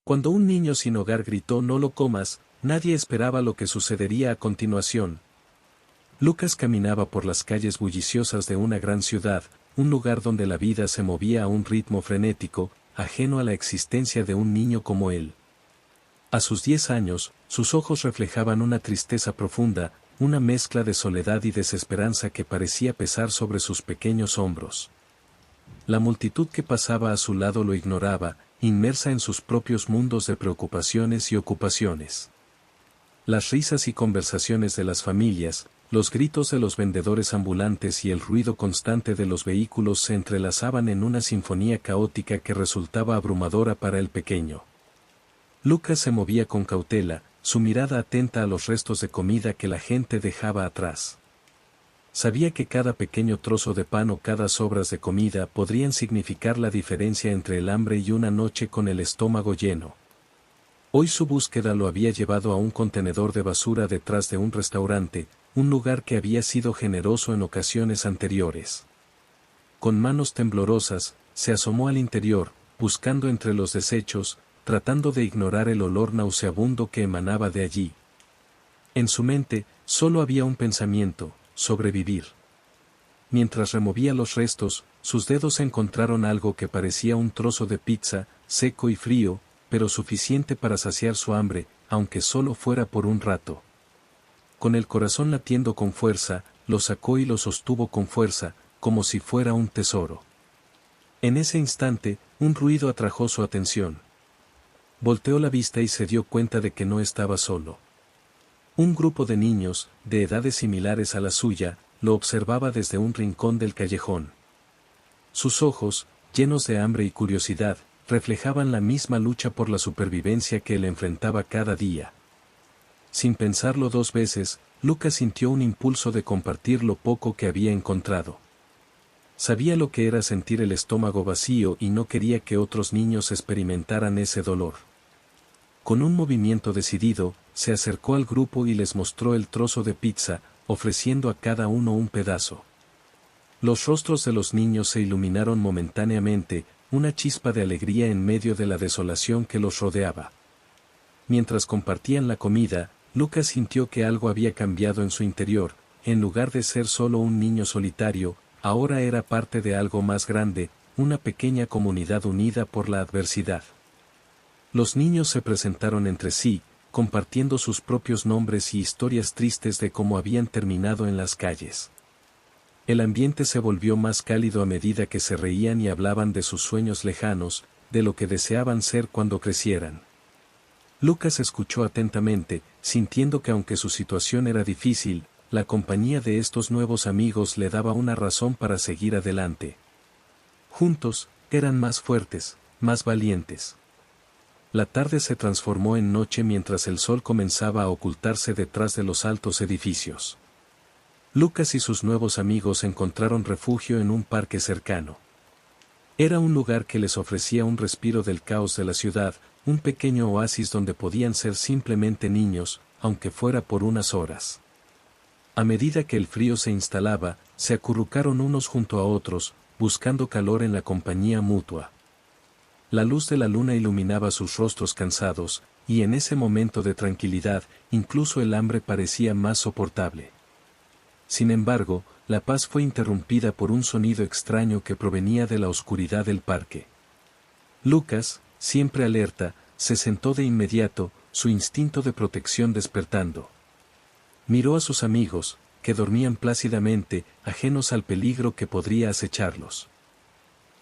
Cuando un niño sin hogar gritó "no lo comas", nadie esperaba lo que sucedería a continuación. Lucas caminaba por las calles bulliciosas de una gran ciudad, un lugar donde la vida se movía a un ritmo frenético, ajeno a la existencia de un niño como él. A sus 10 años, sus ojos reflejaban una tristeza profunda, una mezcla de soledad y desesperanza que parecía pesar sobre sus pequeños hombros. La multitud que pasaba a su lado lo ignoraba, inmersa en sus propios mundos de preocupaciones y ocupaciones. Las risas y conversaciones de las familias, los gritos de los vendedores ambulantes y el ruido constante de los vehículos se entrelazaban en una sinfonía caótica que resultaba abrumadora para el pequeño. Lucas se movía con cautela, su mirada atenta a los restos de comida que la gente dejaba atrás. Sabía que cada pequeño trozo de pan o cada sobras de comida podrían significar la diferencia entre el hambre y una noche con el estómago lleno. Hoy su búsqueda lo había llevado a un contenedor de basura detrás de un restaurante, un lugar que había sido generoso en ocasiones anteriores. Con manos temblorosas, se asomó al interior, buscando entre los desechos, tratando de ignorar el olor nauseabundo que emanaba de allí. En su mente, solo había un pensamiento: sobrevivir. Mientras removía los restos, sus dedos encontraron algo que parecía un trozo de pizza, seco y frío, pero suficiente para saciar su hambre, aunque solo fuera por un rato. Con el corazón latiendo con fuerza, lo sacó y lo sostuvo con fuerza, como si fuera un tesoro. En ese instante, un ruido atrajo su atención. Volteó la vista y se dio cuenta de que no estaba solo. Un grupo de niños, de edades similares a la suya, lo observaba desde un rincón del callejón. Sus ojos, llenos de hambre y curiosidad, reflejaban la misma lucha por la supervivencia que él enfrentaba cada día. Sin pensarlo 2 veces, Lucas sintió un impulso de compartir lo poco que había encontrado. Sabía lo que era sentir el estómago vacío y no quería que otros niños experimentaran ese dolor. Con un movimiento decidido, se acercó al grupo y les mostró el trozo de pizza, ofreciendo a cada uno un pedazo. Los rostros de los niños se iluminaron momentáneamente, una chispa de alegría en medio de la desolación que los rodeaba. Mientras compartían la comida, Lucas sintió que algo había cambiado en su interior. En lugar de ser solo un niño solitario, ahora era parte de algo más grande, una pequeña comunidad unida por la adversidad. Los niños se presentaron entre sí, compartiendo sus propios nombres y historias tristes de cómo habían terminado en las calles. El ambiente se volvió más cálido a medida que se reían y hablaban de sus sueños lejanos, de lo que deseaban ser cuando crecieran. Lucas escuchó atentamente, sintiendo que aunque su situación era difícil, la compañía de estos nuevos amigos le daba una razón para seguir adelante. Juntos, eran más fuertes, más valientes. La tarde se transformó en noche mientras el sol comenzaba a ocultarse detrás de los altos edificios. Lucas y sus nuevos amigos encontraron refugio en un parque cercano. Era un lugar que les ofrecía un respiro del caos de la ciudad, un pequeño oasis donde podían ser simplemente niños, aunque fuera por unas horas. A medida que el frío se instalaba, se acurrucaron unos junto a otros, buscando calor en la compañía mutua. La luz de la luna iluminaba sus rostros cansados, y en ese momento de tranquilidad, incluso el hambre parecía más soportable. Sin embargo, la paz fue interrumpida por un sonido extraño que provenía de la oscuridad del parque. Lucas, siempre alerta, se sentó de inmediato, su instinto de protección despertando. Miró a sus amigos, que dormían plácidamente, ajenos al peligro que podría acecharlos.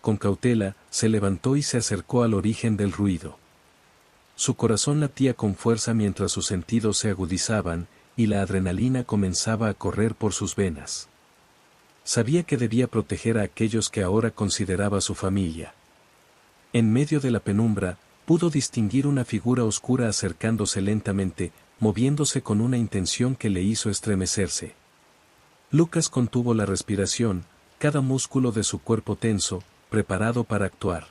Con cautela, se levantó y se acercó al origen del ruido. Su corazón latía con fuerza mientras sus sentidos se agudizaban, y la adrenalina comenzaba a correr por sus venas. Sabía que debía proteger a aquellos que ahora consideraba su familia. En medio de la penumbra, pudo distinguir una figura oscura acercándose lentamente, moviéndose con una intención que le hizo estremecerse. Lucas contuvo la respiración, cada músculo de su cuerpo tenso, preparado para actuar.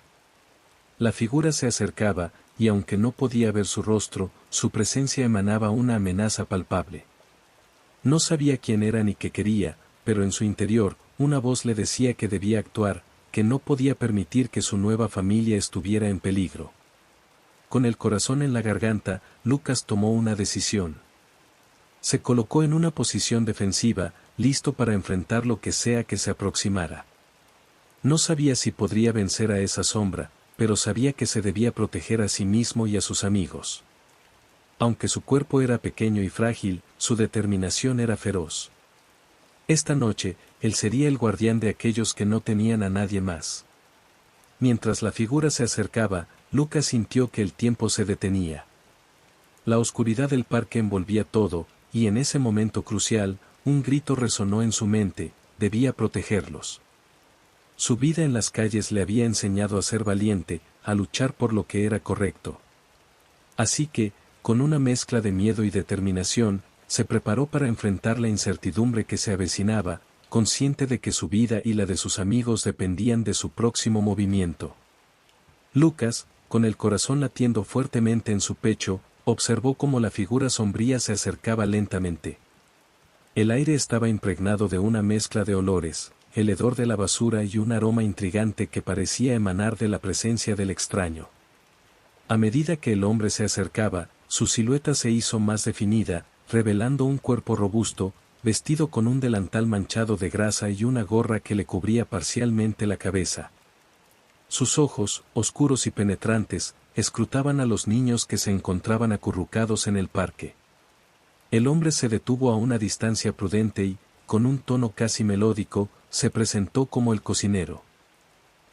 La figura se acercaba, y aunque no podía ver su rostro, su presencia emanaba una amenaza palpable. No sabía quién era ni qué quería, pero en su interior, una voz le decía que debía actuar, que no podía permitir que su nueva familia estuviera en peligro. Con el corazón en la garganta, Lucas tomó una decisión. Se colocó en una posición defensiva, listo para enfrentar lo que sea que se aproximara. No sabía si podría vencer a esa sombra, pero sabía que se debía proteger a sí mismo y a sus amigos. Aunque su cuerpo era pequeño y frágil, su determinación era feroz. Esta noche, él sería el guardián de aquellos que no tenían a nadie más. Mientras la figura se acercaba, Lucas sintió que el tiempo se detenía. La oscuridad del parque envolvía todo, y en ese momento crucial, un grito resonó en su mente: debía protegerlos. Su vida en las calles le había enseñado a ser valiente, a luchar por lo que era correcto. Así que, con una mezcla de miedo y determinación, se preparó para enfrentar la incertidumbre que se avecinaba, consciente de que su vida y la de sus amigos dependían de su próximo movimiento. Lucas, con el corazón latiendo fuertemente en su pecho, observó cómo la figura sombría se acercaba lentamente. El aire estaba impregnado de una mezcla de olores, el hedor de la basura y un aroma intrigante que parecía emanar de la presencia del extraño. A medida que el hombre se acercaba, su silueta se hizo más definida, revelando un cuerpo robusto, vestido con un delantal manchado de grasa y una gorra que le cubría parcialmente la cabeza. Sus ojos, oscuros y penetrantes, escrutaban a los niños que se encontraban acurrucados en el parque. El hombre se detuvo a una distancia prudente y, con un tono casi melódico, se presentó como el cocinero.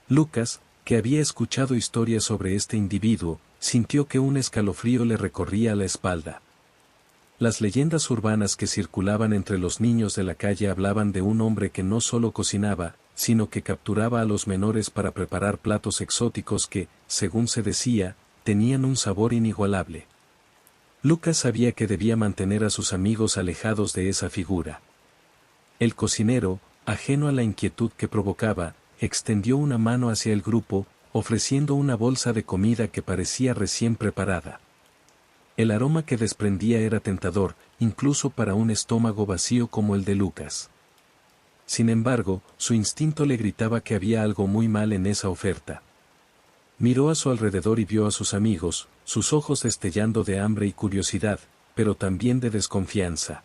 Lucas, que había escuchado historias sobre este individuo, sintió que un escalofrío le recorría la espalda. Las leyendas urbanas que circulaban entre los niños de la calle hablaban de un hombre que no solo cocinaba, sino que capturaba a los menores para preparar platos exóticos que, según se decía, tenían un sabor inigualable. Lucas sabía que debía mantener a sus amigos alejados de esa figura. El cocinero, ajeno a la inquietud que provocaba, extendió una mano hacia el grupo, ofreciendo una bolsa de comida que parecía recién preparada. El aroma que desprendía era tentador, incluso para un estómago vacío como el de Lucas. Sin embargo, su instinto le gritaba que había algo muy mal en esa oferta. Miró a su alrededor y vio a sus amigos, sus ojos destellando de hambre y curiosidad, pero también de desconfianza.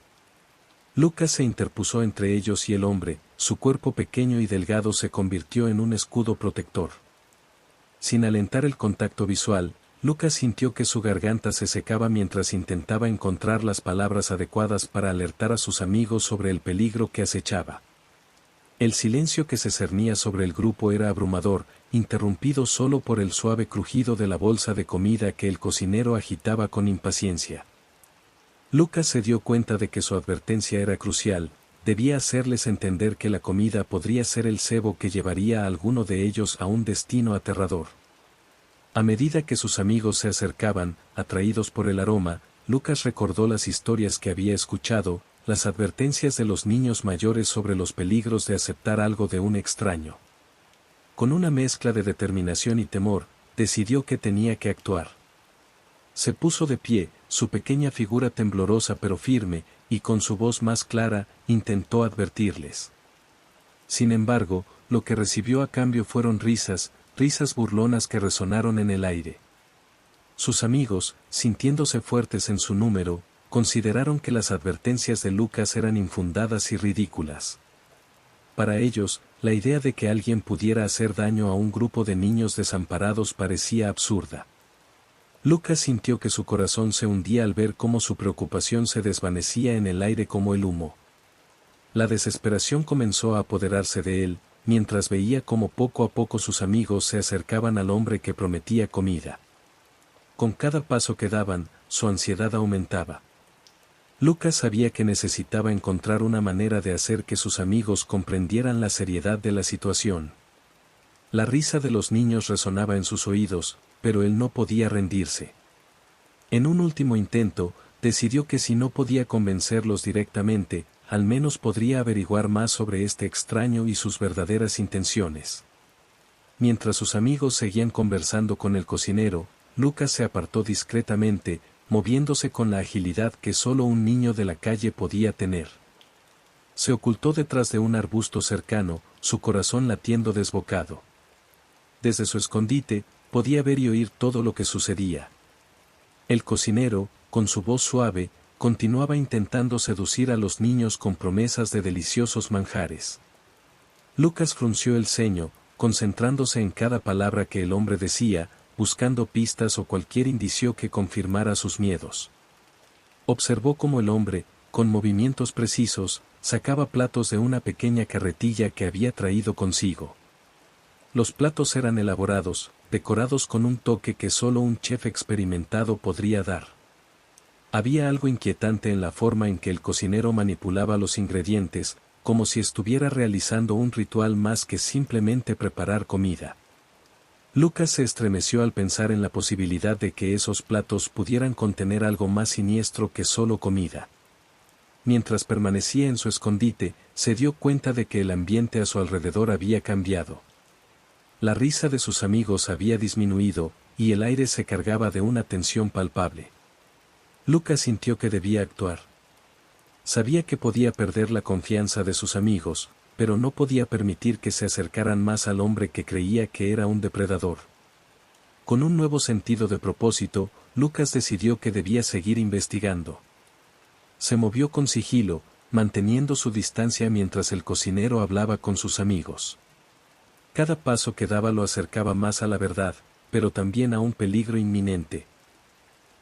Lucas se interpuso entre ellos y el hombre, su cuerpo pequeño y delgado se convirtió en un escudo protector. Sin alentar el contacto visual, Lucas sintió que su garganta se secaba mientras intentaba encontrar las palabras adecuadas para alertar a sus amigos sobre el peligro que acechaba. El silencio que se cernía sobre el grupo era abrumador, interrumpido solo por el suave crujido de la bolsa de comida que el cocinero agitaba con impaciencia. Lucas se dio cuenta de que su advertencia era crucial, debía hacerles entender que la comida podría ser el cebo que llevaría a alguno de ellos a un destino aterrador. A medida que sus amigos se acercaban, atraídos por el aroma, Lucas recordó las historias que había escuchado, las advertencias de los niños mayores sobre los peligros de aceptar algo de un extraño. Con una mezcla de determinación y temor, decidió que tenía que actuar. Se puso de pie, su pequeña figura temblorosa pero firme, y con su voz más clara, intentó advertirles. Sin embargo, lo que recibió a cambio fueron risas burlonas que resonaron en el aire. Sus amigos, sintiéndose fuertes en su número, consideraron que las advertencias de Lucas eran infundadas y ridículas. Para ellos, la idea de que alguien pudiera hacer daño a un grupo de niños desamparados parecía absurda. Lucas sintió que su corazón se hundía al ver cómo su preocupación se desvanecía en el aire como el humo. La desesperación comenzó a apoderarse de él, mientras veía cómo poco a poco sus amigos se acercaban al hombre que prometía comida. Con cada paso que daban, su ansiedad aumentaba. Lucas sabía que necesitaba encontrar una manera de hacer que sus amigos comprendieran la seriedad de la situación. La risa de los niños resonaba en sus oídos, pero él no podía rendirse. En un último intento, decidió que si no podía convencerlos directamente, al menos podría averiguar más sobre este extraño y sus verdaderas intenciones. Mientras sus amigos seguían conversando con el cocinero, Lucas se apartó discretamente, moviéndose con la agilidad que solo un niño de la calle podía tener. Se ocultó detrás de un arbusto cercano, su corazón latiendo desbocado. Desde su escondite, podía ver y oír todo lo que sucedía. El cocinero, con su voz suave, continuaba intentando seducir a los niños con promesas de deliciosos manjares. Lucas frunció el ceño, concentrándose en cada palabra que el hombre decía, buscando pistas o cualquier indicio que confirmara sus miedos. Observó cómo el hombre, con movimientos precisos, sacaba platos de una pequeña carretilla que había traído consigo. Los platos eran elaborados, decorados con un toque que solo un chef experimentado podría dar. Había algo inquietante en la forma en que el cocinero manipulaba los ingredientes, como si estuviera realizando un ritual más que simplemente preparar comida. Lucas se estremeció al pensar en la posibilidad de que esos platos pudieran contener algo más siniestro que solo comida. Mientras permanecía en su escondite, se dio cuenta de que el ambiente a su alrededor había cambiado. La risa de sus amigos había disminuido, y el aire se cargaba de una tensión palpable. Lucas sintió que debía actuar. Sabía que podía perder la confianza de sus amigos, pero no podía permitir que se acercaran más al hombre que creía que era un depredador. Con un nuevo sentido de propósito, Lucas decidió que debía seguir investigando. Se movió con sigilo, manteniendo su distancia mientras el cocinero hablaba con sus amigos. Cada paso que daba lo acercaba más a la verdad, pero también a un peligro inminente.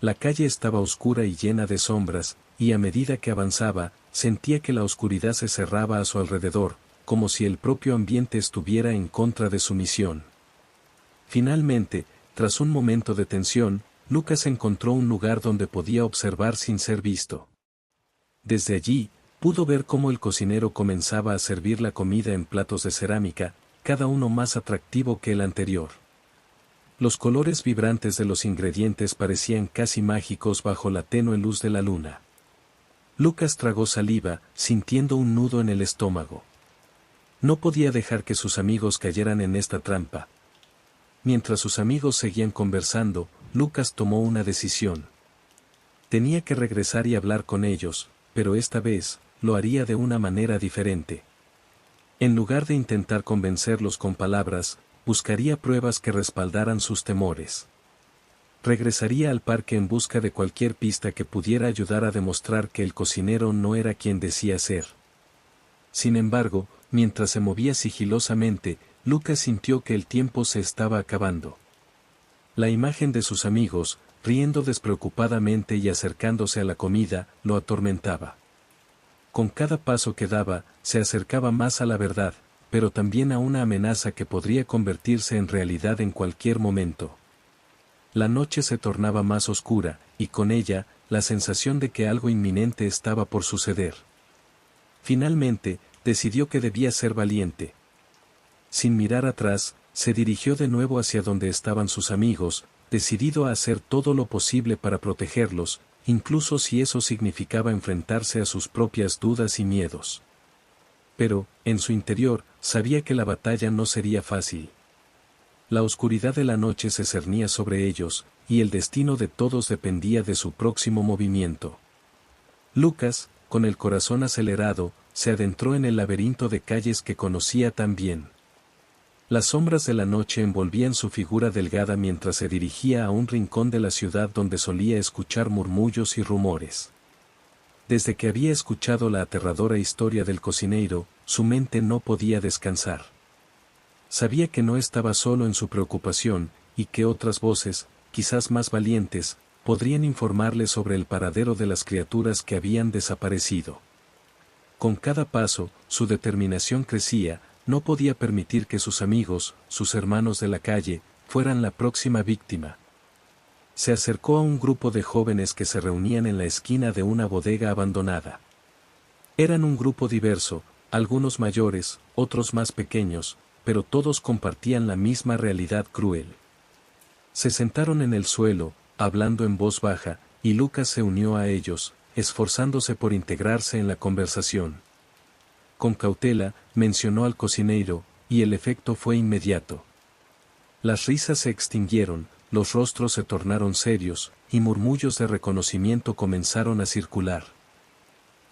La calle estaba oscura y llena de sombras, y a medida que avanzaba, sentía que la oscuridad se cerraba a su alrededor, como si el propio ambiente estuviera en contra de su misión. Finalmente, tras un momento de tensión, Lucas encontró un lugar donde podía observar sin ser visto. Desde allí, pudo ver cómo el cocinero comenzaba a servir la comida en platos de cerámica, cada uno más atractivo que el anterior. Los colores vibrantes de los ingredientes parecían casi mágicos bajo la tenue luz de la luna. Lucas tragó saliva, sintiendo un nudo en el estómago. No podía dejar que sus amigos cayeran en esta trampa. Mientras sus amigos seguían conversando, Lucas tomó una decisión. Tenía que regresar y hablar con ellos, pero esta vez, lo haría de una manera diferente. En lugar de intentar convencerlos con palabras, buscaría pruebas que respaldaran sus temores. Regresaría al parque en busca de cualquier pista que pudiera ayudar a demostrar que el cocinero no era quien decía ser. Sin embargo, mientras se movía sigilosamente, Lucas sintió que el tiempo se estaba acabando. La imagen de sus amigos, riendo despreocupadamente y acercándose a la comida, lo atormentaba. Con cada paso que daba, se acercaba más a la verdad, pero también a una amenaza que podría convertirse en realidad en cualquier momento. La noche se tornaba más oscura, y con ella, la sensación de que algo inminente estaba por suceder. Finalmente, decidió que debía ser valiente. Sin mirar atrás, se dirigió de nuevo hacia donde estaban sus amigos, decidido a hacer todo lo posible para protegerlos, incluso si eso significaba enfrentarse a sus propias dudas y miedos. Pero, en su interior, sabía que la batalla no sería fácil. La oscuridad de la noche se cernía sobre ellos, y el destino de todos dependía de su próximo movimiento. Lucas, con el corazón acelerado, se adentró en el laberinto de calles que conocía tan bien. Las sombras de la noche envolvían su figura delgada mientras se dirigía a un rincón de la ciudad donde solía escuchar murmullos y rumores. Desde que había escuchado la aterradora historia del cocinero, su mente no podía descansar. Sabía que no estaba solo en su preocupación, y que otras voces, quizás más valientes, podrían informarle sobre el paradero de las criaturas que habían desaparecido. Con cada paso, su determinación crecía. No podía permitir que sus amigos, sus hermanos de la calle, fueran la próxima víctima. Se acercó a un grupo de jóvenes que se reunían en la esquina de una bodega abandonada. Eran un grupo diverso, algunos mayores, otros más pequeños, pero todos compartían la misma realidad cruel. Se sentaron en el suelo, hablando en voz baja, y Lucas se unió a ellos, esforzándose por integrarse en la conversación. Con cautela, mencionó al cocinero, y el efecto fue inmediato. Las risas se extinguieron, los rostros se tornaron serios, y murmullos de reconocimiento comenzaron a circular.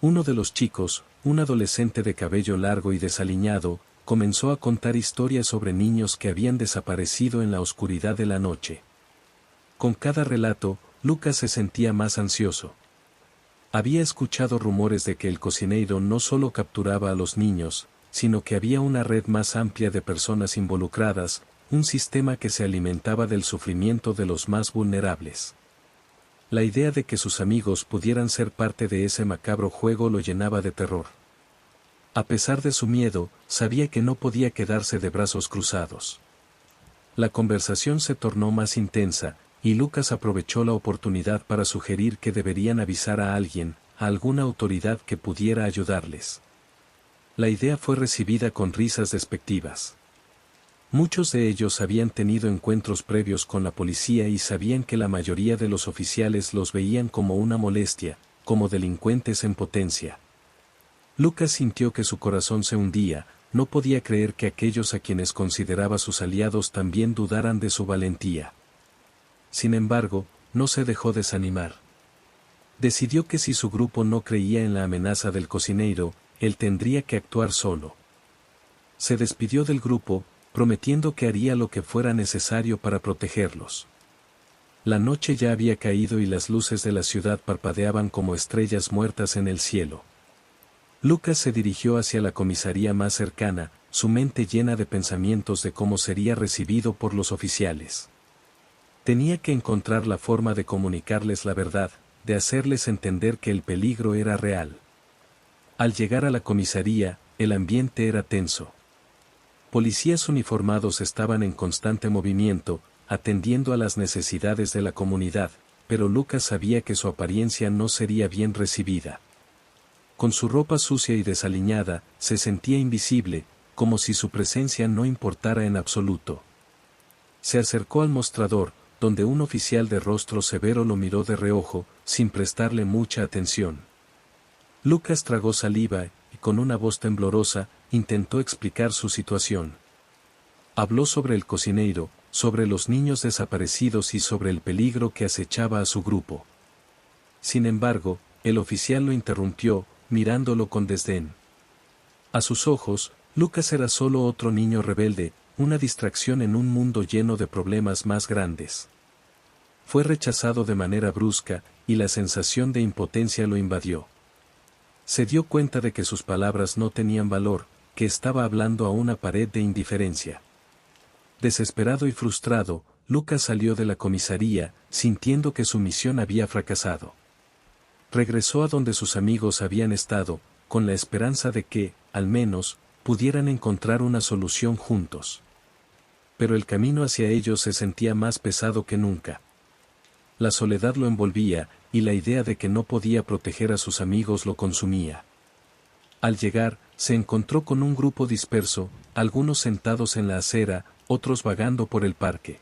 Uno de los chicos, un adolescente de cabello largo y desaliñado, comenzó a contar historias sobre niños que habían desaparecido en la oscuridad de la noche. Con cada relato, Lucas se sentía más ansioso. Había escuchado rumores de que el cocinero no solo capturaba a los niños, sino que había una red más amplia de personas involucradas, un sistema que se alimentaba del sufrimiento de los más vulnerables. La idea de que sus amigos pudieran ser parte de ese macabro juego lo llenaba de terror. A pesar de su miedo, sabía que no podía quedarse de brazos cruzados. La conversación se tornó más intensa, y Lucas aprovechó la oportunidad para sugerir que deberían avisar a alguien, a alguna autoridad que pudiera ayudarles. La idea fue recibida con risas despectivas. Muchos de ellos habían tenido encuentros previos con la policía y sabían que la mayoría de los oficiales los veían como una molestia, como delincuentes en potencia. Lucas sintió que su corazón se hundía, no podía creer que aquellos a quienes consideraba sus aliados también dudaran de su valentía. Sin embargo, no se dejó desanimar. Decidió que si su grupo no creía en la amenaza del cocinero, él tendría que actuar solo. Se despidió del grupo, prometiendo que haría lo que fuera necesario para protegerlos. La noche ya había caído y las luces de la ciudad parpadeaban como estrellas muertas en el cielo. Lucas se dirigió hacia la comisaría más cercana, su mente llena de pensamientos de cómo sería recibido por los oficiales. Tenía que encontrar la forma de comunicarles la verdad, de hacerles entender que el peligro era real. Al llegar a la comisaría, el ambiente era tenso. Policías uniformados estaban en constante movimiento, atendiendo a las necesidades de la comunidad, pero Lucas sabía que su apariencia no sería bien recibida. Con su ropa sucia y desaliñada, se sentía invisible, como si su presencia no importara en absoluto. Se acercó al mostrador, donde un oficial de rostro severo lo miró de reojo, sin prestarle mucha atención. Lucas tragó saliva, y con una voz temblorosa, intentó explicar su situación. Habló sobre el cocinero, sobre los niños desaparecidos y sobre el peligro que acechaba a su grupo. Sin embargo, el oficial lo interrumpió, mirándolo con desdén. A sus ojos, Lucas era solo otro niño rebelde, una distracción en un mundo lleno de problemas más grandes. Fue rechazado de manera brusca, y la sensación de impotencia lo invadió. Se dio cuenta de que sus palabras no tenían valor, que estaba hablando a una pared de indiferencia. Desesperado y frustrado, Lucas salió de la comisaría, sintiendo que su misión había fracasado. Regresó a donde sus amigos habían estado, con la esperanza de que, al menos, pudieran encontrar una solución juntos. Pero el camino hacia ellos se sentía más pesado que nunca. La soledad lo envolvía, y la idea de que no podía proteger a sus amigos lo consumía. Al llegar, se encontró con un grupo disperso, algunos sentados en la acera, otros vagando por el parque.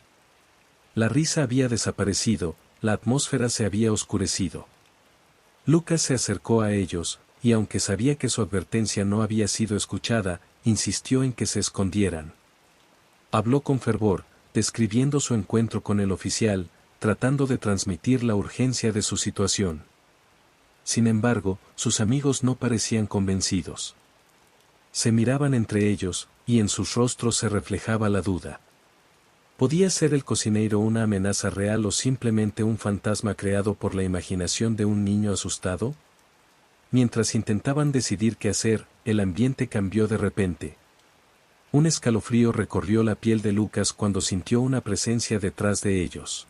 La risa había desaparecido, la atmósfera se había oscurecido. Lucas se acercó a ellos, y aunque sabía que su advertencia no había sido escuchada, insistió en que se escondieran. Habló con fervor, describiendo su encuentro con el oficial, tratando de transmitir la urgencia de su situación. Sin embargo, sus amigos no parecían convencidos. Se miraban entre ellos, y en sus rostros se reflejaba la duda. ¿Podía ser el cocinero una amenaza real o simplemente un fantasma creado por la imaginación de un niño asustado? Mientras intentaban decidir qué hacer, el ambiente cambió de repente. Un escalofrío recorrió la piel de Lucas cuando sintió una presencia detrás de ellos.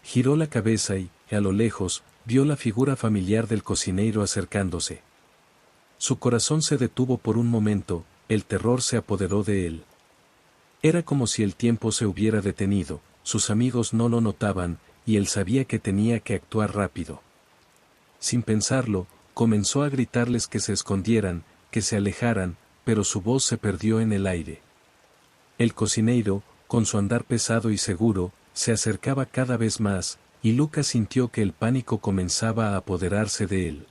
Giró la cabeza y, a lo lejos, vio la figura familiar del cocinero acercándose. Su corazón se detuvo por un momento, el terror se apoderó de él. Era como si el tiempo se hubiera detenido, sus amigos no lo notaban, y él sabía que tenía que actuar rápido. Sin pensarlo, comenzó a gritarles que se escondieran, que se alejaran, pero su voz se perdió en el aire. El cocinero, con su andar pesado y seguro, se acercaba cada vez más, y Lucas sintió que el pánico comenzaba a apoderarse de él.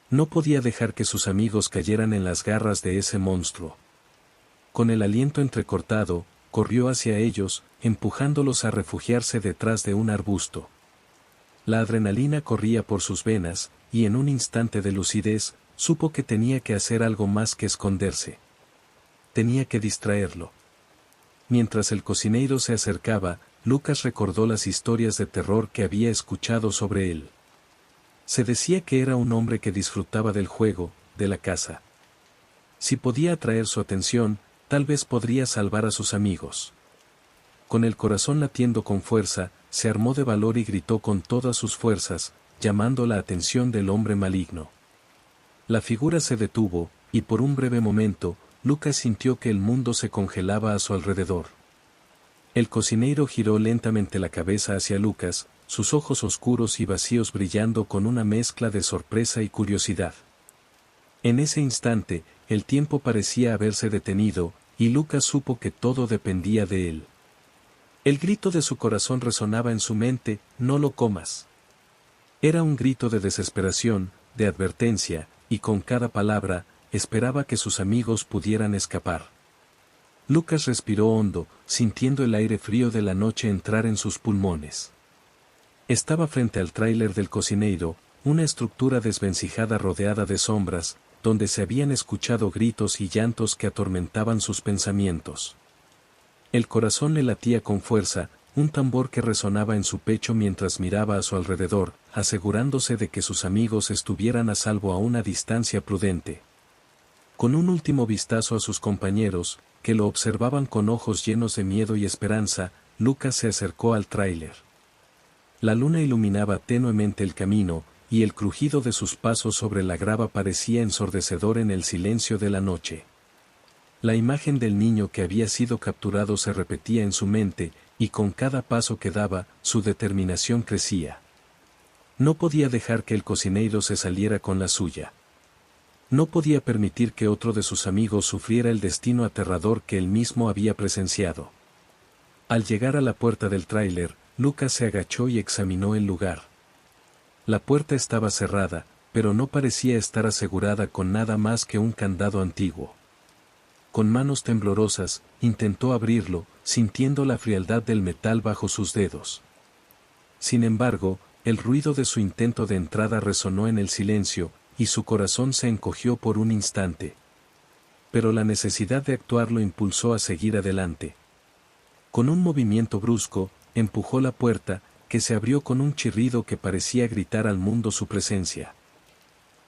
No podía dejar que sus amigos cayeran en las garras de ese monstruo. Con el aliento entrecortado, corrió hacia ellos, empujándolos a refugiarse detrás de un arbusto. La adrenalina corría por sus venas, y en un instante de lucidez, supo que tenía que hacer algo más que esconderse. Tenía que distraerlo. Mientras el cocinero se acercaba, Lucas recordó las historias de terror que había escuchado sobre él. Se decía que era un hombre que disfrutaba del juego, de la caza. Si podía atraer su atención, tal vez podría salvar a sus amigos. Con el corazón latiendo con fuerza, se armó de valor y gritó con todas sus fuerzas, llamando la atención del hombre maligno. La figura se detuvo, y por un breve momento, Lucas sintió que el mundo se congelaba a su alrededor. El cocinero giró lentamente la cabeza hacia Lucas, sus ojos oscuros y vacíos brillando con una mezcla de sorpresa y curiosidad. En ese instante, el tiempo parecía haberse detenido, y Lucas supo que todo dependía de él. El grito de su corazón resonaba en su mente: «No lo comas». Era un grito de desesperación, de advertencia, y con cada palabra, esperaba que sus amigos pudieran escapar. Lucas respiró hondo, sintiendo el aire frío de la noche entrar en sus pulmones. Estaba frente al tráiler del cocinero, una estructura desvencijada rodeada de sombras, donde se habían escuchado gritos y llantos que atormentaban sus pensamientos. El corazón le latía con fuerza, un tambor que resonaba en su pecho mientras miraba a su alrededor, asegurándose de que sus amigos estuvieran a salvo a una distancia prudente. Con un último vistazo a sus compañeros, que lo observaban con ojos llenos de miedo y esperanza, Lucas se acercó al tráiler. La luna iluminaba tenuemente el camino, y el crujido de sus pasos sobre la grava parecía ensordecedor en el silencio de la noche. La imagen del niño que había sido capturado se repetía en su mente, y con cada paso que daba, su determinación crecía. No podía dejar que el cocinero se saliera con la suya. No podía permitir que otro de sus amigos sufriera el destino aterrador que él mismo había presenciado. Al llegar a la puerta del tráiler, Lucas se agachó y examinó el lugar. La puerta estaba cerrada, pero no parecía estar asegurada con nada más que un candado antiguo. Con manos temblorosas, intentó abrirlo, sintiendo la frialdad del metal bajo sus dedos. Sin embargo, el ruido de su intento de entrada resonó en el silencio, y su corazón se encogió por un instante. Pero la necesidad de actuar lo impulsó a seguir adelante. Con un movimiento brusco, empujó la puerta, que se abrió con un chirrido que parecía gritar al mundo su presencia.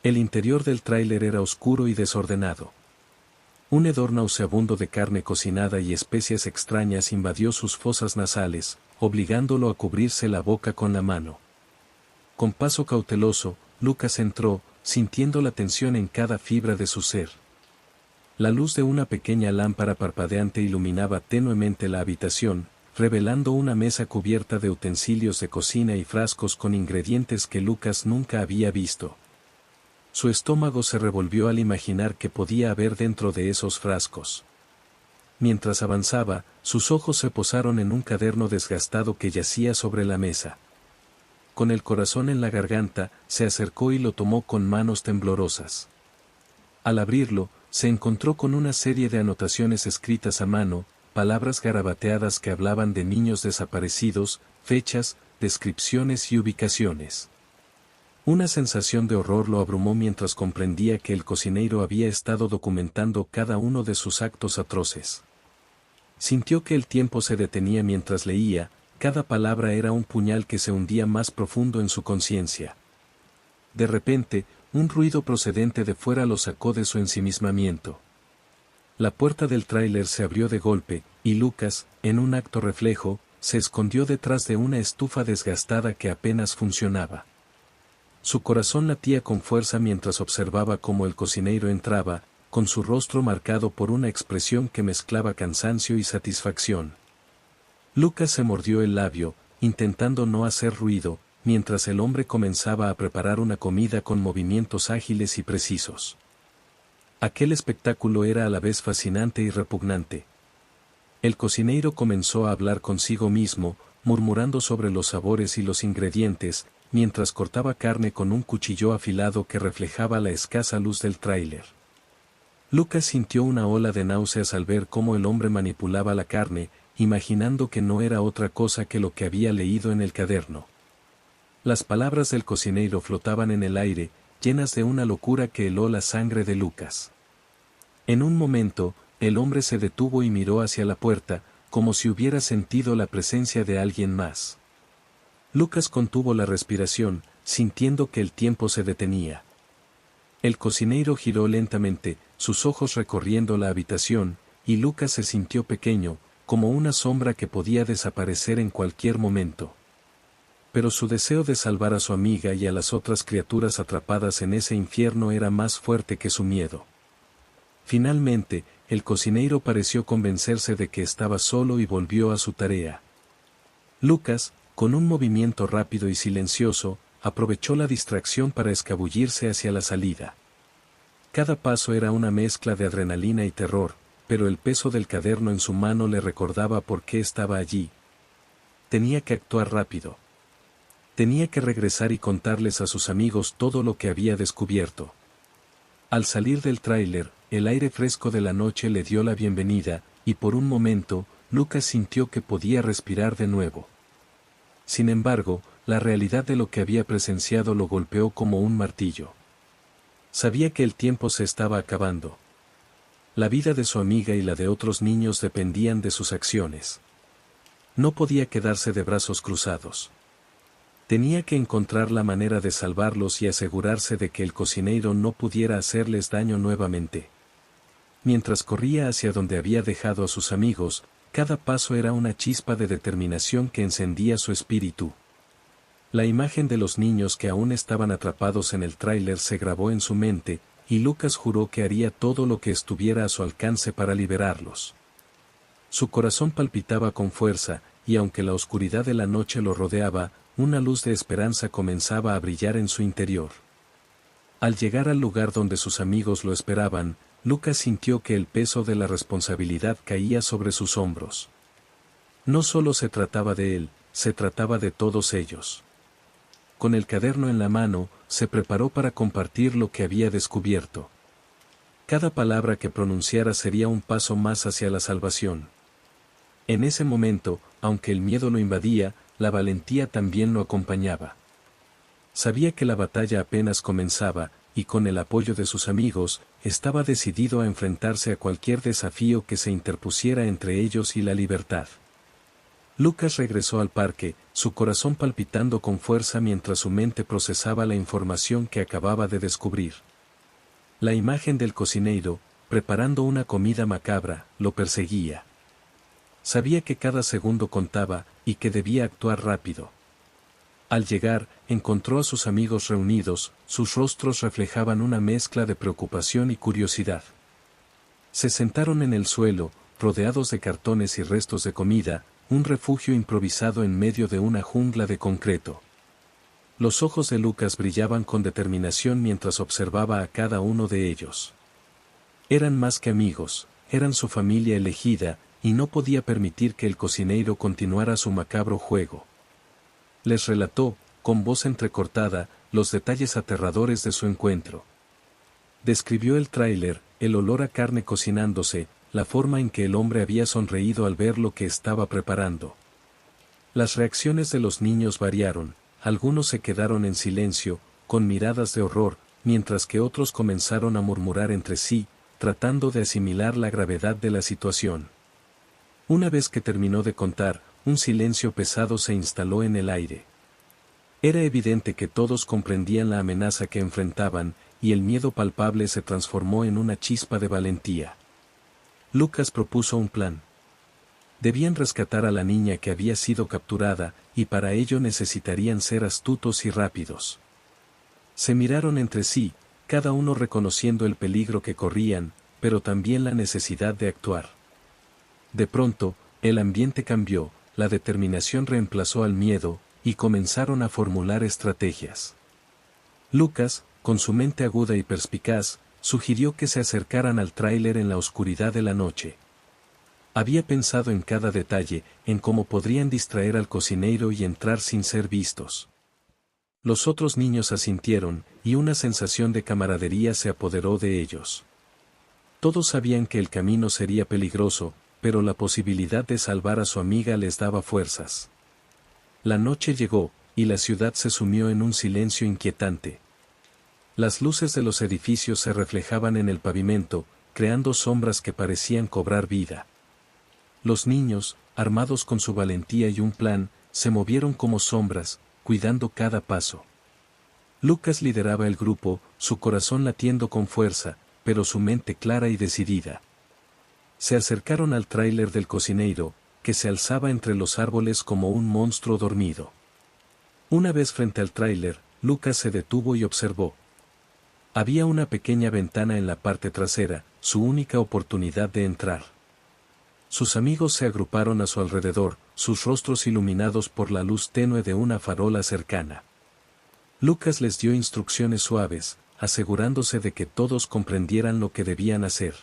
El interior del tráiler era oscuro y desordenado. Un hedor nauseabundo de carne cocinada y especias extrañas invadió sus fosas nasales, obligándolo a cubrirse la boca con la mano. Con paso cauteloso, Lucas entró, sintiendo la tensión en cada fibra de su ser. La luz de una pequeña lámpara parpadeante iluminaba tenuemente la habitación, revelando una mesa cubierta de utensilios de cocina y frascos con ingredientes que Lucas nunca había visto. Su estómago se revolvió al imaginar qué podía haber dentro de esos frascos. Mientras avanzaba, sus ojos se posaron en un cuaderno desgastado que yacía sobre la mesa. Con el corazón en la garganta, se acercó y lo tomó con manos temblorosas. Al abrirlo, se encontró con una serie de anotaciones escritas a mano, palabras garabateadas que hablaban de niños desaparecidos, fechas, descripciones y ubicaciones. Una sensación de horror lo abrumó mientras comprendía que el cocinero había estado documentando cada uno de sus actos atroces. Sintió que el tiempo se detenía mientras leía, cada palabra era un puñal que se hundía más profundo en su conciencia. De repente, un ruido procedente de fuera lo sacó de su ensimismamiento. La puerta del tráiler se abrió de golpe, y Lucas, en un acto reflejo, se escondió detrás de una estufa desgastada que apenas funcionaba. Su corazón latía con fuerza mientras observaba cómo el cocinero entraba, con su rostro marcado por una expresión que mezclaba cansancio y satisfacción. Lucas se mordió el labio, intentando no hacer ruido, mientras el hombre comenzaba a preparar una comida con movimientos ágiles y precisos. Aquel espectáculo era a la vez fascinante y repugnante. El cocinero comenzó a hablar consigo mismo, murmurando sobre los sabores y los ingredientes, mientras cortaba carne con un cuchillo afilado que reflejaba la escasa luz del tráiler. Lucas sintió una ola de náuseas al ver cómo el hombre manipulaba la carne, imaginando que no era otra cosa que lo que había leído en el cuaderno. Las palabras del cocinero flotaban en el aire, llenas de una locura que heló la sangre de Lucas. En un momento, el hombre se detuvo y miró hacia la puerta, como si hubiera sentido la presencia de alguien más. Lucas contuvo la respiración, sintiendo que el tiempo se detenía. El cocinero giró lentamente, sus ojos recorriendo la habitación, y Lucas se sintió pequeño, como una sombra que podía desaparecer en cualquier momento. Pero su deseo de salvar a su amiga y a las otras criaturas atrapadas en ese infierno era más fuerte que su miedo. Finalmente, el cocinero pareció convencerse de que estaba solo y volvió a su tarea. Lucas, con un movimiento rápido y silencioso, aprovechó la distracción para escabullirse hacia la salida. Cada paso era una mezcla de adrenalina y terror, pero el peso del caderno en su mano le recordaba por qué estaba allí. Tenía que actuar rápido. Tenía que regresar y contarles a sus amigos todo lo que había descubierto. Al salir del tráiler, el aire fresco de la noche le dio la bienvenida, y por un momento, Lucas sintió que podía respirar de nuevo. Sin embargo, la realidad de lo que había presenciado lo golpeó como un martillo. Sabía que el tiempo se estaba acabando. La vida de su amiga y la de otros niños dependían de sus acciones. No podía quedarse de brazos cruzados. Tenía que encontrar la manera de salvarlos y asegurarse de que el cocinero no pudiera hacerles daño nuevamente. Mientras corría hacia donde había dejado a sus amigos, cada paso era una chispa de determinación que encendía su espíritu. La imagen de los niños que aún estaban atrapados en el tráiler se grabó en su mente, y Lucas juró que haría todo lo que estuviera a su alcance para liberarlos. Su corazón palpitaba con fuerza, y aunque la oscuridad de la noche lo rodeaba, una luz de esperanza comenzaba a brillar en su interior. Al llegar al lugar donde sus amigos lo esperaban, Lucas sintió que el peso de la responsabilidad caía sobre sus hombros. No solo se trataba de él, se trataba de todos ellos. Con el caderno en la mano, se preparó para compartir lo que había descubierto. Cada palabra que pronunciara sería un paso más hacia la salvación. En ese momento, aunque el miedo lo invadía, la valentía también lo acompañaba. Sabía que la batalla apenas comenzaba, y con el apoyo de sus amigos, estaba decidido a enfrentarse a cualquier desafío que se interpusiera entre ellos y la libertad. Lucas regresó al parque, su corazón palpitando con fuerza mientras su mente procesaba la información que acababa de descubrir. La imagen del cocinero, preparando una comida macabra, lo perseguía. Sabía que cada segundo contaba, y que debía actuar rápido. Al llegar, encontró a sus amigos reunidos, sus rostros reflejaban una mezcla de preocupación y curiosidad. Se sentaron en el suelo, rodeados de cartones y restos de comida, un refugio improvisado en medio de una jungla de concreto. Los ojos de Lucas brillaban con determinación mientras observaba a cada uno de ellos. Eran más que amigos, eran su familia elegida, y no podía permitir que el cocinero continuara su macabro juego. Les relató, con voz entrecortada, los detalles aterradores de su encuentro. Describió el tráiler, el olor a carne cocinándose, la forma en que el hombre había sonreído al ver lo que estaba preparando. Las reacciones de los niños variaron, algunos se quedaron en silencio, con miradas de horror, mientras que otros comenzaron a murmurar entre sí, tratando de asimilar la gravedad de la situación. Una vez que terminó de contar, un silencio pesado se instaló en el aire. Era evidente que todos comprendían la amenaza que enfrentaban, y el miedo palpable se transformó en una chispa de valentía. Lucas propuso un plan. Debían rescatar a la niña que había sido capturada, y para ello necesitarían ser astutos y rápidos. Se miraron entre sí, cada uno reconociendo el peligro que corrían, pero también la necesidad de actuar. De pronto, el ambiente cambió, la determinación reemplazó al miedo, y comenzaron a formular estrategias. Lucas, con su mente aguda y perspicaz, sugirió que se acercaran al tráiler en la oscuridad de la noche. Había pensado en cada detalle, en cómo podrían distraer al cocinero y entrar sin ser vistos. Los otros niños asintieron, y una sensación de camaradería se apoderó de ellos. Todos sabían que el camino sería peligroso, pero la posibilidad de salvar a su amiga les daba fuerzas. La noche llegó, y la ciudad se sumió en un silencio inquietante. Las luces de los edificios se reflejaban en el pavimento, creando sombras que parecían cobrar vida. los niños, armados con su valentía y un plan, se movieron como sombras, cuidando cada paso. Lucas lideraba el grupo, su corazón latiendo con fuerza, pero su mente clara y decidida. Se acercaron al tráiler del cocinero, que se alzaba entre los árboles como un monstruo dormido. Una vez frente al tráiler, Lucas se detuvo y observó. Había una pequeña ventana en la parte trasera, su única oportunidad de entrar. Sus amigos se agruparon a su alrededor, sus rostros iluminados por la luz tenue de una farola cercana. Lucas les dio instrucciones suaves, asegurándose de que todos comprendieran lo que debían hacer.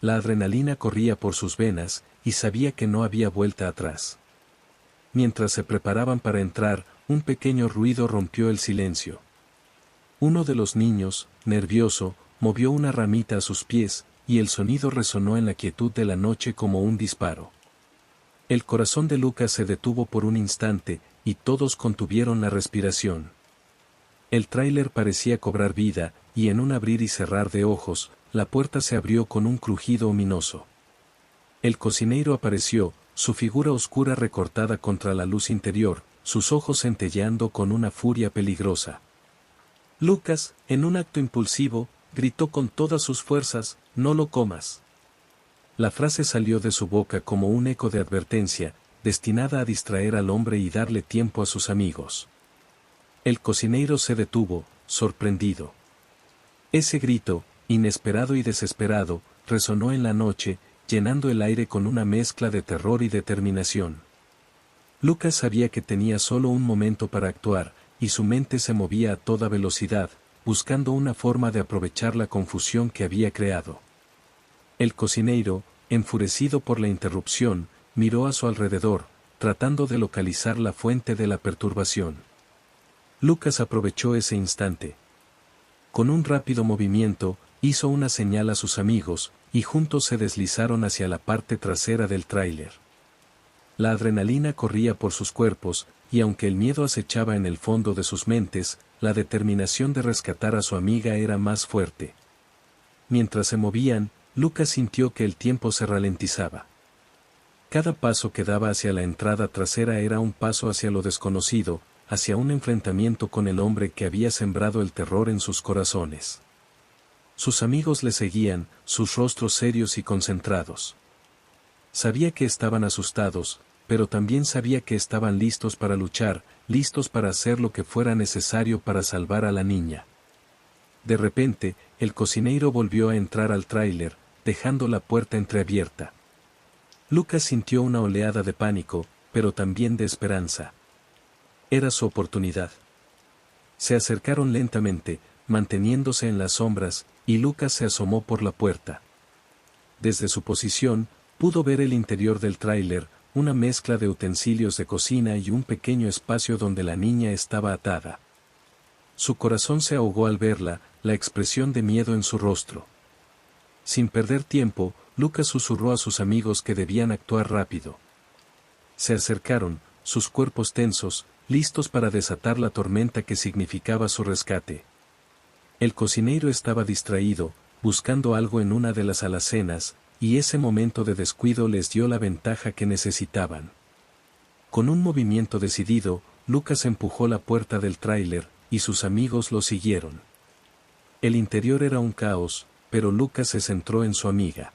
La adrenalina corría por sus venas, y sabía que no había vuelta atrás. Mientras se preparaban para entrar, un pequeño ruido rompió el silencio. Uno de los niños, nervioso, movió una ramita a sus pies, y el sonido resonó en la quietud de la noche como un disparo. El corazón de Lucas se detuvo por un instante, y todos contuvieron la respiración. El tráiler parecía cobrar vida, y en un abrir y cerrar de ojos, la puerta se abrió con un crujido ominoso. El cocinero apareció, su figura oscura recortada contra la luz interior, sus ojos centelleando con una furia peligrosa. Lucas, en un acto impulsivo, gritó con todas sus fuerzas, «No lo comas». La frase salió de su boca como un eco de advertencia, destinada a distraer al hombre y darle tiempo a sus amigos. El cocinero se detuvo, sorprendido. Ese grito, inesperado y desesperado, resonó en la noche, llenando el aire con una mezcla de terror y determinación. Lucas sabía que tenía solo un momento para actuar, y su mente se movía a toda velocidad, buscando una forma de aprovechar la confusión que había creado. El cocinero, enfurecido por la interrupción, miró a su alrededor, tratando de localizar la fuente de la perturbación. Lucas aprovechó ese instante. Con un rápido movimiento, hizo una señal a sus amigos, y juntos se deslizaron hacia la parte trasera del tráiler. La adrenalina corría por sus cuerpos, y aunque el miedo acechaba en el fondo de sus mentes, la determinación de rescatar a su amiga era más fuerte. Mientras se movían, Lucas sintió que el tiempo se ralentizaba. Cada paso que daba hacia la entrada trasera era un paso hacia lo desconocido, hacia un enfrentamiento con el hombre que había sembrado el terror en sus corazones. Sus amigos le seguían, sus rostros serios y concentrados. Sabía que estaban asustados, pero también sabía que estaban listos para luchar, listos para hacer lo que fuera necesario para salvar a la niña. De repente, el cocinero volvió a entrar al tráiler, dejando la puerta entreabierta. Lucas sintió una oleada de pánico, pero también de esperanza. Era su oportunidad. Se acercaron lentamente, manteniéndose en las sombras, y Lucas se asomó por la puerta. Desde su posición, pudo ver el interior del tráiler, una mezcla de utensilios de cocina y un pequeño espacio donde la niña estaba atada. Su corazón se ahogó al verla, la expresión de miedo en su rostro. Sin perder tiempo, Lucas susurró a sus amigos que debían actuar rápido. Se acercaron, sus cuerpos tensos, listos para desatar la tormenta que significaba su rescate. El cocinero estaba distraído, buscando algo en una de las alacenas, y ese momento de descuido les dio la ventaja que necesitaban. Con un movimiento decidido, Lucas empujó la puerta del tráiler, y sus amigos lo siguieron. El interior era un caos, pero Lucas se centró en su amiga.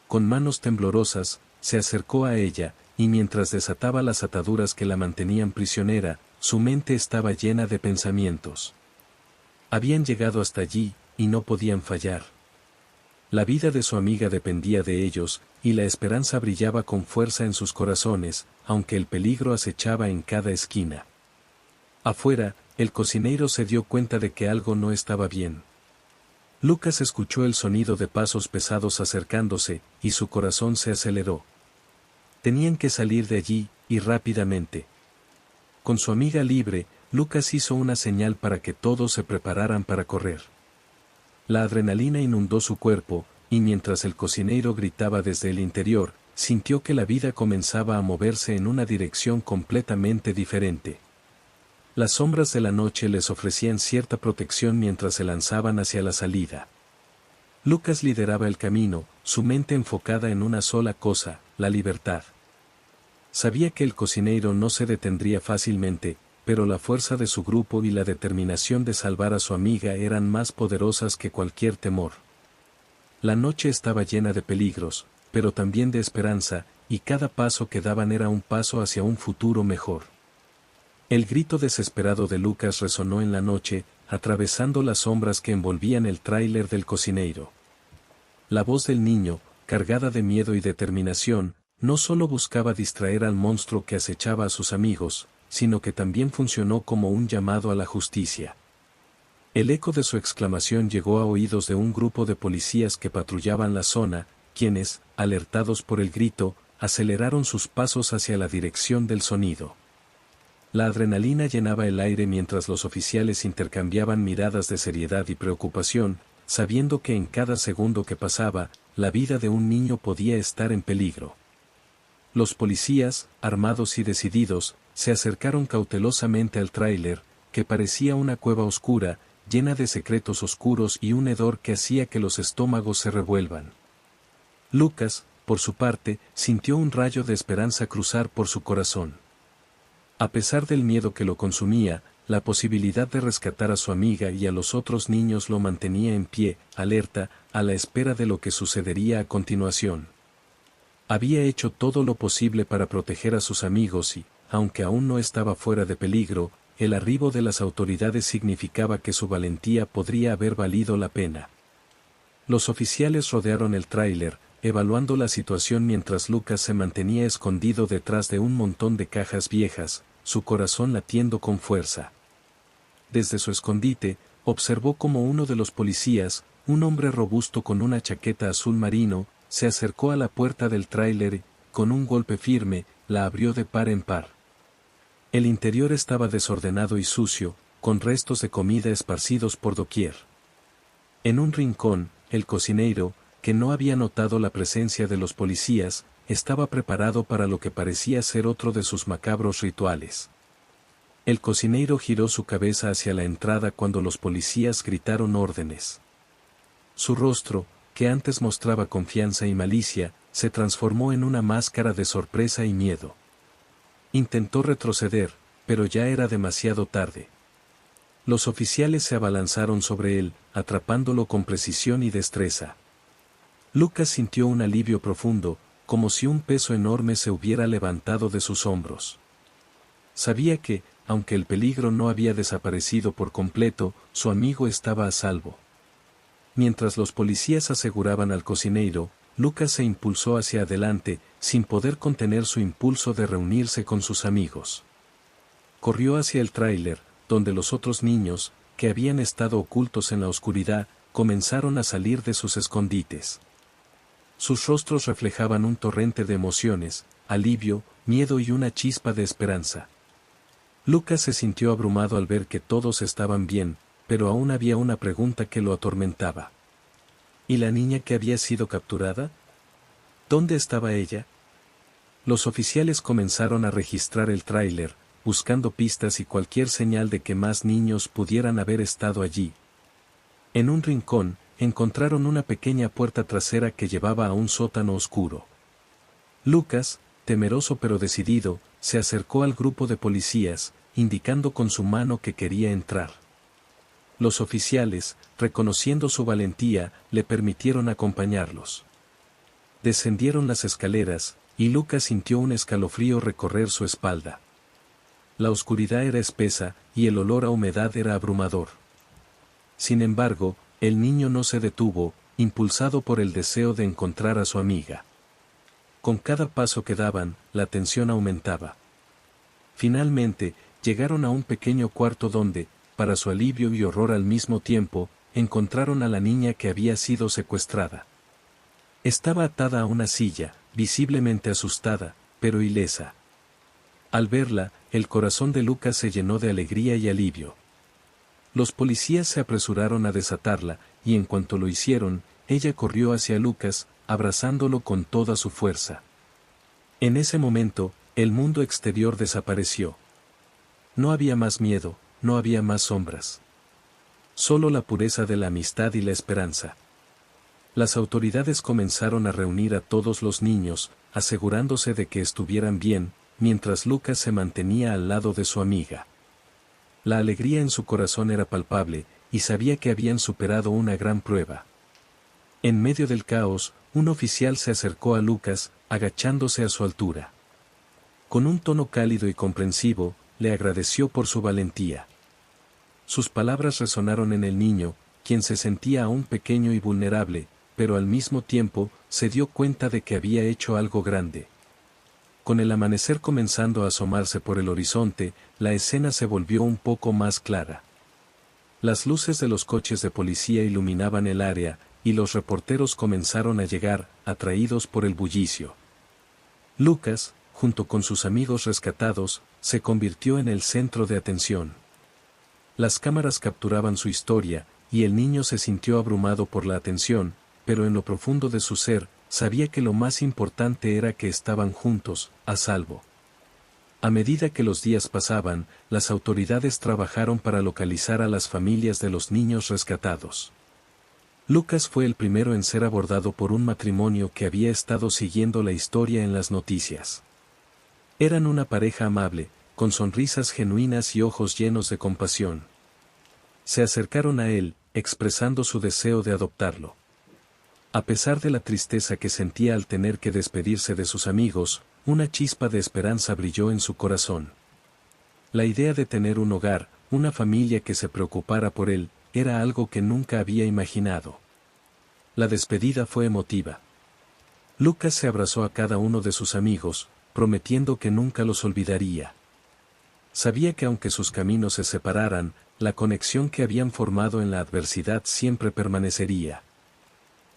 Con manos temblorosas, se acercó a ella, y mientras desataba las ataduras que la mantenían prisionera, su mente estaba llena de pensamientos. Habían llegado hasta allí, y no podían fallar. La vida de su amiga dependía de ellos, y la esperanza brillaba con fuerza en sus corazones, aunque el peligro acechaba en cada esquina. Afuera, el cocinero se dio cuenta de que algo no estaba bien. Lucas escuchó el sonido de pasos pesados acercándose, y su corazón se aceleró. Tenían que salir de allí, y rápidamente. Con su amiga libre, Lucas hizo una señal para que todos se prepararan para correr. La adrenalina inundó su cuerpo, y mientras el cocinero gritaba desde el interior, sintió que la vida comenzaba a moverse en una dirección completamente diferente. Las sombras de la noche les ofrecían cierta protección mientras se lanzaban hacia la salida. Lucas lideraba el camino, su mente enfocada en una sola cosa, la libertad. Sabía que el cocinero no se detendría fácilmente, pero la fuerza de su grupo y la determinación de salvar a su amiga eran más poderosas que cualquier temor. La noche estaba llena de peligros, pero también de esperanza, y cada paso que daban era un paso hacia un futuro mejor. El grito desesperado de Lucas resonó en la noche, atravesando las sombras que envolvían el tráiler del cocinero. La voz del niño, cargada de miedo y determinación, no solo buscaba distraer al monstruo que acechaba a sus amigos, sino que también funcionó como un llamado a la justicia. El eco de su exclamación llegó a oídos de un grupo de policías que patrullaban la zona, quienes, alertados por el grito, aceleraron sus pasos hacia la dirección del sonido. La adrenalina llenaba el aire mientras los oficiales intercambiaban miradas de seriedad y preocupación, sabiendo que en cada segundo que pasaba, la vida de un niño podía estar en peligro. Los policías, armados y decididos, se acercaron cautelosamente al tráiler, que parecía una cueva oscura, llena de secretos oscuros y un hedor que hacía que los estómagos se revuelvan. Lucas, por su parte, sintió un rayo de esperanza cruzar por su corazón. A pesar del miedo que lo consumía, la posibilidad de rescatar a su amiga y a los otros niños lo mantenía en pie, alerta, a la espera de lo que sucedería a continuación. Había hecho todo lo posible para proteger a sus amigos y, aunque aún no estaba fuera de peligro, el arribo de las autoridades significaba que su valentía podría haber valido la pena. Los oficiales rodearon el tráiler, evaluando la situación mientras Lucas se mantenía escondido detrás de un montón de cajas viejas, su corazón latiendo con fuerza. Desde su escondite, observó cómo uno de los policías, un hombre robusto con una chaqueta azul marino, se acercó a la puerta del tráiler y, con un golpe firme, la abrió de par en par. El interior estaba desordenado y sucio, con restos de comida esparcidos por doquier. En un rincón, el cocinero, que no había notado la presencia de los policías, estaba preparado para lo que parecía ser otro de sus macabros rituales. El cocinero giró su cabeza hacia la entrada cuando los policías gritaron órdenes. Su rostro, que antes mostraba confianza y malicia, se transformó en una máscara de sorpresa y miedo. Intentó retroceder, pero ya era demasiado tarde. Los oficiales se abalanzaron sobre él, atrapándolo con precisión y destreza. Lucas sintió un alivio profundo, como si un peso enorme se hubiera levantado de sus hombros. Sabía que, aunque el peligro no había desaparecido por completo, su amigo estaba a salvo. Mientras los policías aseguraban al cocinero, Lucas se impulsó hacia adelante, sin poder contener su impulso de reunirse con sus amigos. Corrió hacia el tráiler, donde los otros niños, que habían estado ocultos en la oscuridad, comenzaron a salir de sus escondites. Sus rostros reflejaban un torrente de emociones, alivio, miedo y una chispa de esperanza. Lucas se sintió abrumado al ver que todos estaban bien, pero aún había una pregunta que lo atormentaba. ¿Y la niña que había sido capturada? ¿Dónde estaba ella? Los oficiales comenzaron a registrar el tráiler, buscando pistas y cualquier señal de que más niños pudieran haber estado allí. En un rincón, encontraron una pequeña puerta trasera que llevaba a un sótano oscuro. Lucas, temeroso pero decidido, se acercó al grupo de policías, indicando con su mano que quería entrar. Los oficiales, reconociendo su valentía, le permitieron acompañarlos. Descendieron las escaleras, y Lucas sintió un escalofrío recorrer su espalda. La oscuridad era espesa, y el olor a humedad era abrumador. Sin embargo, el niño no se detuvo, impulsado por el deseo de encontrar a su amiga. Con cada paso que daban, la tensión aumentaba. Finalmente, llegaron a un pequeño cuarto donde, para su alivio y horror al mismo tiempo, encontraron a la niña que había sido secuestrada. Estaba atada a una silla, visiblemente asustada, pero ilesa. Al verla, el corazón de Lucas se llenó de alegría y alivio. Los policías se apresuraron a desatarla, y en cuanto lo hicieron, ella corrió hacia Lucas, abrazándolo con toda su fuerza. En ese momento, el mundo exterior desapareció. No había más miedo, no había más sombras. Solo la pureza de la amistad y la esperanza. Las autoridades comenzaron a reunir a todos los niños, asegurándose de que estuvieran bien, mientras Lucas se mantenía al lado de su amiga. La alegría en su corazón era palpable, y sabía que habían superado una gran prueba. En medio del caos, un oficial se acercó a Lucas, agachándose a su altura. Con un tono cálido y comprensivo, le agradeció por su valentía. Sus palabras resonaron en el niño, quien se sentía aún pequeño y vulnerable, pero al mismo tiempo, se dio cuenta de que había hecho algo grande. Con el amanecer comenzando a asomarse por el horizonte, la escena se volvió un poco más clara. Las luces de los coches de policía iluminaban el área, y los reporteros comenzaron a llegar, atraídos por el bullicio. Lucas, junto con sus amigos rescatados, se convirtió en el centro de atención. Las cámaras capturaban su historia, y el niño se sintió abrumado por la atención, pero en lo profundo de su ser, sabía que lo más importante era que estaban juntos, a salvo. A medida que los días pasaban, las autoridades trabajaron para localizar a las familias de los niños rescatados. Lucas fue el primero en ser abordado por un matrimonio que había estado siguiendo la historia en las noticias. Eran una pareja amable, con sonrisas genuinas y ojos llenos de compasión. Se acercaron a él, expresando su deseo de adoptarlo. A pesar de la tristeza que sentía al tener que despedirse de sus amigos, una chispa de esperanza brilló en su corazón. La idea de tener un hogar, una familia que se preocupara por él, era algo que nunca había imaginado. La despedida fue emotiva. Lucas se abrazó a cada uno de sus amigos, prometiendo que nunca los olvidaría. Sabía que aunque sus caminos se separaran, la conexión que habían formado en la adversidad siempre permanecería.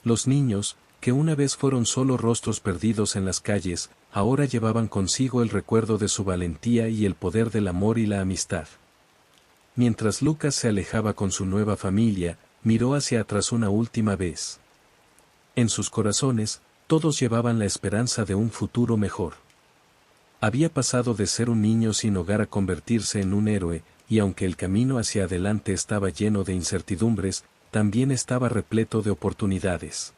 Los niños, que una vez fueron solo rostros perdidos en las calles, ahora llevaban consigo el recuerdo de su valentía y el poder del amor y la amistad. Mientras Lucas se alejaba con su nueva familia, miró hacia atrás una última vez. En sus corazones, todos llevaban la esperanza de un futuro mejor. Había pasado de ser un niño sin hogar a convertirse en un héroe, y aunque el camino hacia adelante estaba lleno de incertidumbres, también estaba repleto de oportunidades.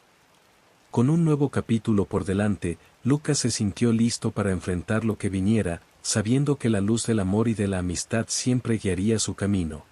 Con un nuevo capítulo por delante, Lucas se sintió listo para enfrentar lo que viniera, sabiendo que la luz del amor y de la amistad siempre guiaría su camino.